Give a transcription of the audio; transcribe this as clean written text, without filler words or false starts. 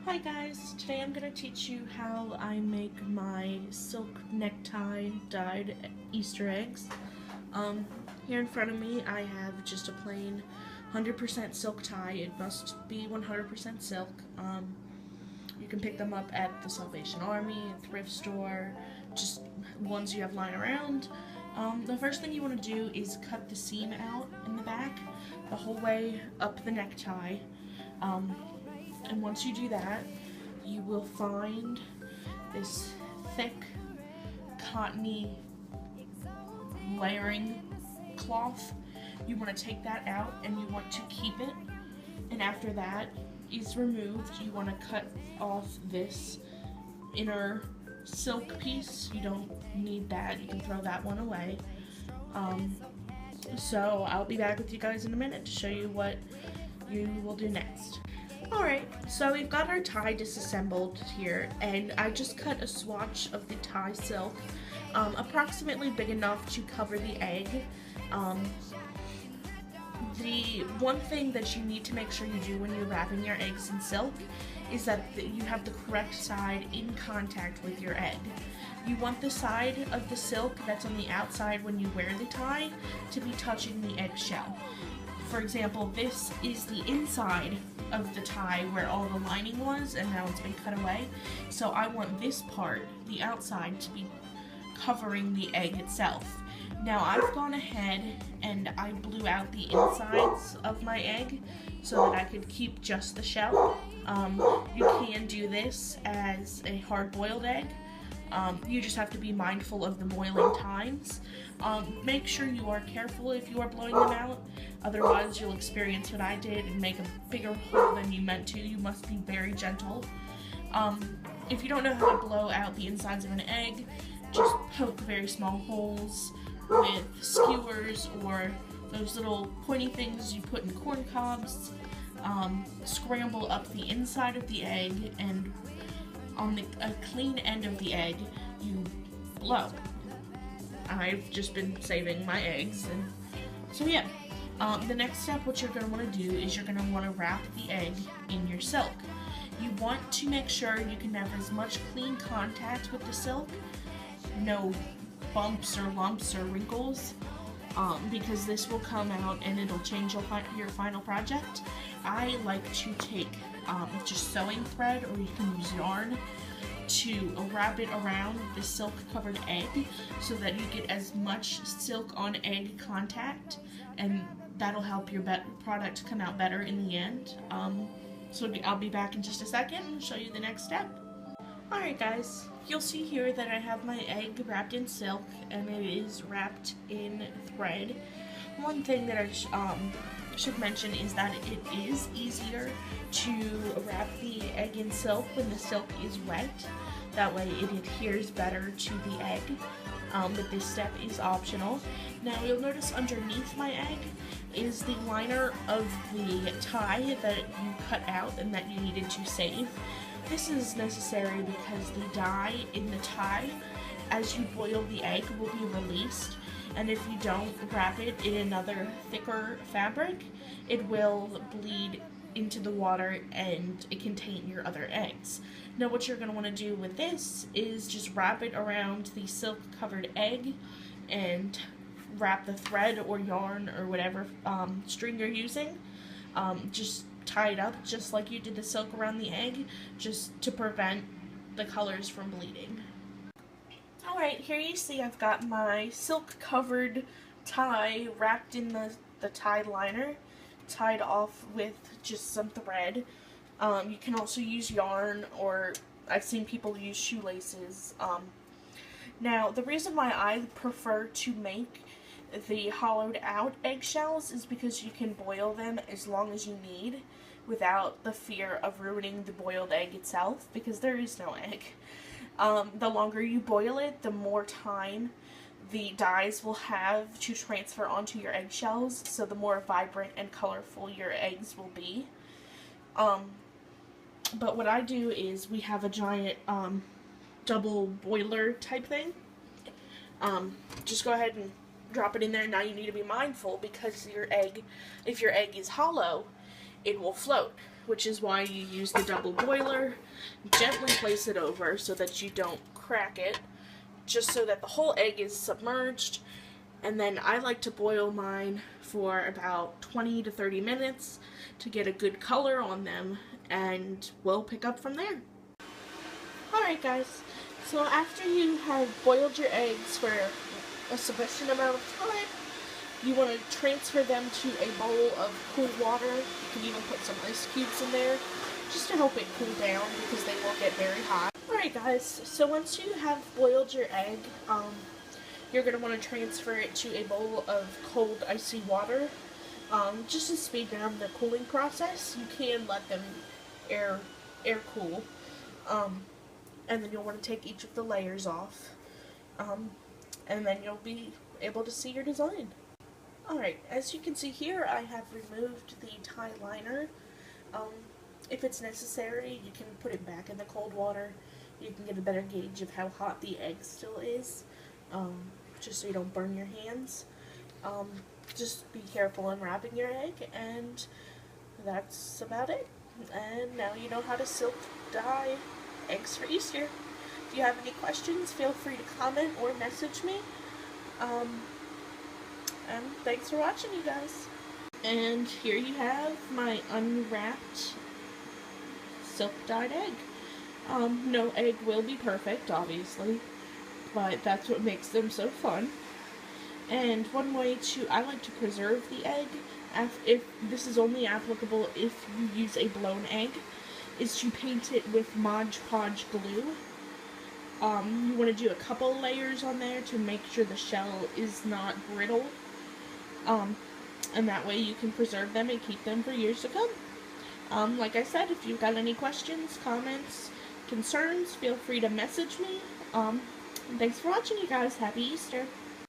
Hi guys, today I'm going to teach you how I make my silk necktie dyed Easter eggs. Here in front of me I have just a plain 100% silk tie. It must be 100% silk. You can pick them up at the Salvation Army, thrift store, just ones you have lying around. The first thing you want to do is cut the seam out in the back, the whole way up the necktie. And once you do that, you will find this thick, cottony layering cloth. You want to take that out and you want to keep it. And after that is removed, you want to cut off this inner silk piece. You don't need that. You can throw that one away. So I'll be back with you guys in a minute to show you what you will do next. Alright, so we've got our tie disassembled here, and I just cut a swatch of the tie silk, approximately big enough to cover the egg. The one thing that you need to make sure you do when you're wrapping your eggs in silk is that you have the correct side in contact with your egg. You want the side of the silk that's on the outside when you wear the tie to be touching the eggshell. For example, this is the inside of the tie where all the lining was, and now it's been cut away. So I want this part, the outside, to be covering the egg itself. Now I've gone ahead and I blew out the insides of my egg so that I could keep just the shell. You can do this as a hard-boiled egg. You just have to be mindful of the boiling times. Make sure you are careful if you are blowing them out, otherwise you'll experience what I did and make a bigger hole than you meant to. You must be very gentle. If you don't know how to blow out the insides of an egg, just poke very small holes with skewers or those little pointy things you put in corn cobs. Scramble up the inside of the egg, and on a clean end of the egg, you blow. I've just been saving my eggs, and so yeah. The next step, what you're going to want to do is you're going to want to wrap the egg in your silk. You want to make sure you can have as much clean contact with the silk, no bumps or lumps or wrinkles, because this will come out and it'll change your final project. I like to take just sewing thread, or you can use yarn, to wrap it around the silk covered egg so that you get as much silk on egg contact, and that'll help your product come out better in the end. So I'll be back in just a second and show you the next step. Alright guys, you'll see here that I have my egg wrapped in silk and it is wrapped in thread. One thing that I should mention is that it is easier to wrap the egg in silk when the silk is wet. That way it adheres better to the egg, but this step is optional. Now you'll notice underneath my egg is the liner of the tie that you cut out and that you needed to save. This is necessary because the dye in the tie, as you boil the egg, will be released, and if you don't wrap it in another thicker fabric, it will bleed into the water and it can taint your other eggs. Now what you're going to want to do with this is just wrap it around the silk covered egg and wrap the thread or yarn or whatever string you're using. Just tie it up just like you did the silk around the egg, just to prevent the colors from bleeding. Alright, here you see I've got my silk covered tie wrapped in the tie liner, tied off with just some thread. You can also use yarn, or I've seen people use shoelaces. Now the reason why I prefer to make the hollowed out eggshells is because you can boil them as long as you need without the fear of ruining the boiled egg itself, because there is no egg. The longer you boil it, the more time the dyes will have to transfer onto your eggshells, so the more vibrant and colorful your eggs will be. But what I do is we have a giant double boiler type thing. Just go ahead and drop it in there. Now you need to be mindful, because your egg, if your egg is hollow, it will float. which is why you use the double boiler. Gently place it over so that you don't crack it, just so that the whole egg is submerged. And then I like to boil mine for about 20 to 30 minutes to get a good color on them, and we'll pick up from there. Alright guys, so after you have boiled your eggs for a sufficient amount of time, you want to transfer them to a bowl of cool water. You can even put some ice cubes in there just to help it cool down because they will get very hot. Alright guys, so once you have boiled your egg, you're going to want to transfer it to a bowl of cold icy water. Just to speed down the cooling process. You can let them air cool. And then you'll want to take each of the layers off. And then you'll be able to see your design. Alright, as you can see here, I have removed the tie liner. If it's necessary, you can put it back in the cold water. You can get a better gauge of how hot the egg still is, just so you don't burn your hands. Just be careful in wrapping your egg, and that's about it. And now you know how to silk dye eggs for Easter. If you have any questions, feel free to comment or message me. And thanks for watching, you guys. And here you have my unwrapped silk dyed egg. No egg will be perfect, obviously, but that's what makes them so fun. And one way I like to preserve the egg, if this is only applicable if you use a blown egg, is to paint it with Mod Podge glue. You want to do a couple layers on there to make sure the shell is not brittle. And that way you can preserve them and keep them for years to come. Like I said, if you've got any questions, comments, concerns, feel free to message me. Thanks for watching, you guys. Happy Easter.